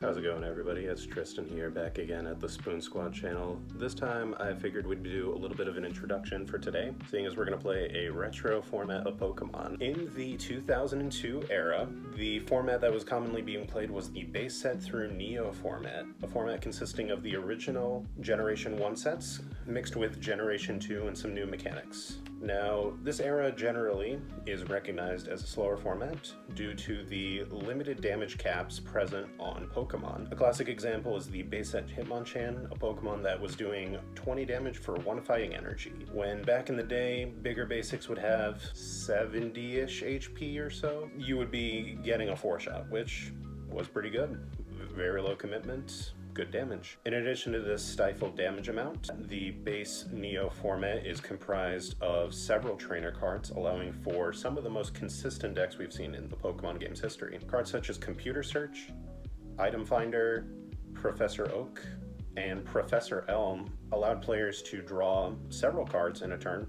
How's it going, everybody? It's Tristan here, back again at the Spoon Squad channel. This time I figured we'd do a little bit of an introduction for today, seeing as we're going to play a retro format of Pokemon. In the 2002 era, the format that was commonly being played was the base set through Neo format, a format consisting of the original Generation 1 sets mixed with Generation 2 and some new mechanics. Now, this era generally is recognized as a slower format due to the limited damage caps present on Pokemon. A classic example is the base set Hitmonchan, a Pokemon that was doing 20 damage for 1 fighting energy, when back in the day, bigger basics would have 70-ish HP or so. You would be getting a 4-shot, which was pretty good. Very low commitment, good damage. In addition to this stifled damage amount, the base Neo format is comprised of several trainer cards, allowing for some of the most consistent decks we've seen in the Pokemon game's history. Cards such as Computer Search, Item Finder, Professor Oak, and Professor Elm allowed players to draw several cards in a turn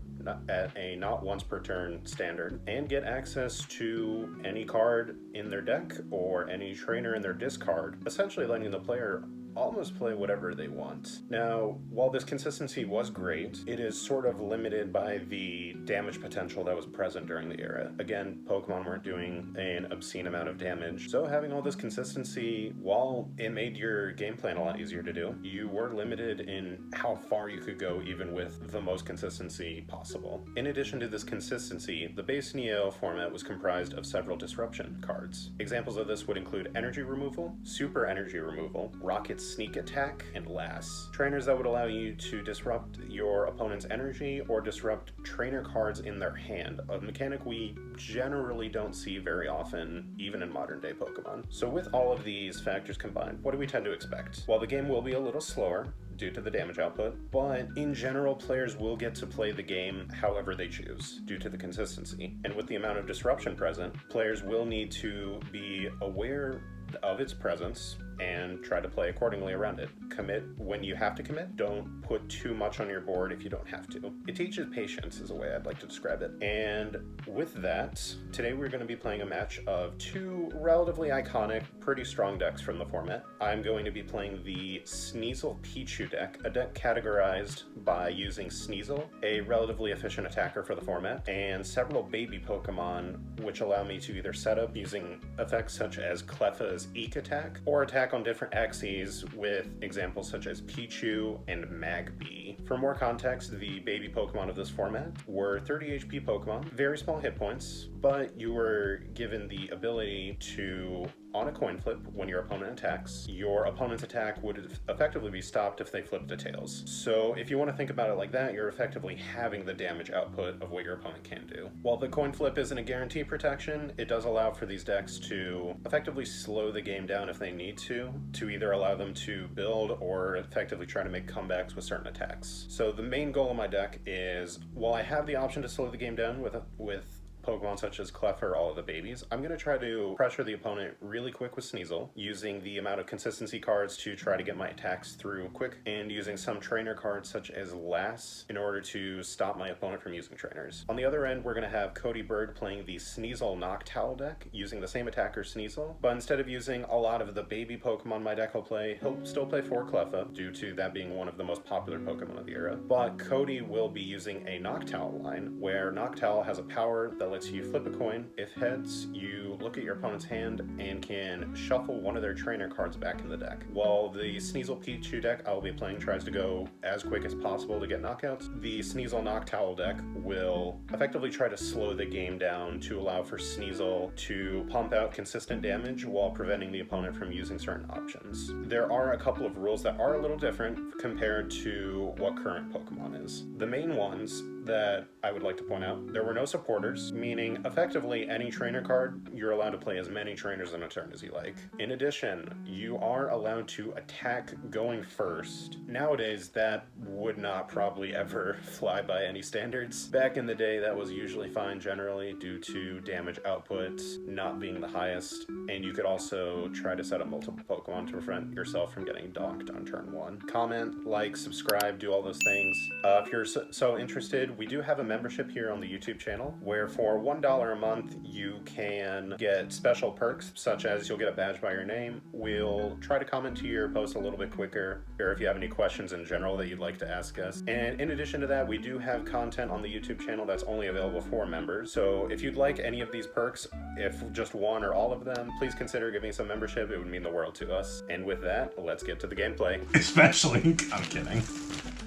at a not once per turn standard and get access to any card in their deck or any trainer in their discard, essentially letting the player almost play whatever they want. Now, while this consistency was great, it is sort of limited by the damage potential that was present during the era. Again, Pokemon weren't doing an obscene amount of damage, so having all this consistency, while it made your game plan a lot easier to do, you were limited in how far you could go even with the most consistency possible. In addition to this consistency, the base Neo format was comprised of several disruption cards. Examples of this would include Energy Removal, Super Energy Removal, Rocket Sneak Attack, and Lass. Trainers that would allow you to disrupt your opponent's energy or disrupt trainer cards in their hand, a mechanic we generally don't see very often, even in modern day Pokemon. So with all of these factors combined, what do we tend to expect? While the game will be a little slower due to the damage output, but in general, players will get to play the game however they choose due to the consistency. And with the amount of disruption present, players will need to be aware of its presence and try to play accordingly around it. Commit when you have to commit. Don't put too much on your board if you don't have to. It teaches patience is a way I'd like to describe it. And with that, today we're going to be playing a match of two relatively iconic, pretty strong decks from the format. I'm going to be playing the Sneasel Pichu deck, a deck categorized by using Sneasel, a relatively efficient attacker for the format, and several baby Pokemon which allow me to either set up using effects such as Cleffa's Eek attack, or attack on different axes with examples such as Pichu and Magby. For more context, the baby Pokemon of this format were 30 HP Pokemon, very small hit points, but you were given the ability to, on a coin flip, when your opponent attacks, your opponent's attack would effectively be stopped if they flipped to tails. So if you want to think about it like that, you're effectively having the damage output of what your opponent can do. While the coin flip isn't a guarantee protection, it does allow for these decks to effectively slow the game down if they need to either allow them to build or effectively try to make comebacks with certain attacks. So the main goal of my deck is, while I have the option to slow the game down with Pokemon such as Cleffa or all of the babies, I'm going to try to pressure the opponent really quick with Sneasel, using the amount of consistency cards to try to get my attacks through quick, and using some trainer cards such as Lass in order to stop my opponent from using trainers. On the other end, we're going to have Cody Bird playing the Sneasel Noctowl deck, using the same attacker Sneasel, but instead of using a lot of the baby Pokemon my deck will play, he'll still play 4 Cleffa, due to that being one of the most popular Pokemon of the era. But Cody will be using a Noctowl line, where Noctowl has a power that lets you flip a coin. If heads, you look at your opponent's hand and can shuffle one of their trainer cards back in the deck. While the Sneasel Pichu deck I'll be playing tries to go as quick as possible to get knockouts, the Sneasel Noctowl deck will effectively try to slow the game down to allow for Sneasel to pump out consistent damage while preventing the opponent from using certain options. There are a couple of rules that are a little different compared to what current Pokemon is. The main ones that I would like to point out, there were no supporters, meaning effectively any trainer card, you're allowed to play as many trainers in a turn as you like. In addition, you are allowed to attack going first. Nowadays, that would not probably ever fly by any standards. Back in the day, that was usually fine generally due to damage output not being the highest, and you could also try to set up multiple Pokemon to prevent yourself from getting donked on turn 1. Comment, like, subscribe, do all those things. If you're so interested, interested, we do have a membership here on the YouTube channel where for $1 a month you can get special perks, such as you'll get a badge by your name. We'll try to comment to your post a little bit quicker, or if you have any questions in general that you'd like to ask us. And in addition to that, we do have content on the YouTube channel that's only available for members. So if you'd like any of these perks, if just one or all of them, please consider giving some membership. It would mean the world to us. And with that, let's get to the gameplay. Especially, I'm kidding.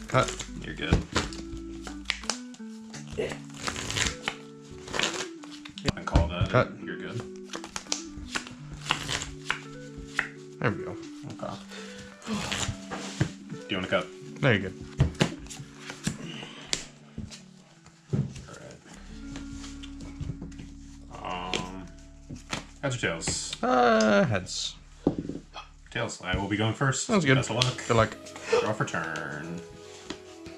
Cut. You're good. Yeah. I can call that. Cut. You're good. There we go. Okay. Do you want to cut? There you go. Heads or tails? Heads. Tails. I will be going first. Sounds good. Best of luck. Good luck. Draw for turn.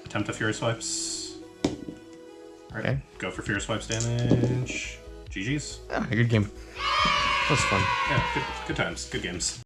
Attempt a Fury Swipes. Alright. Okay. Go for Fury Swipes damage. GG's. Ah, good game. That was fun. Yeah, good times. Good games.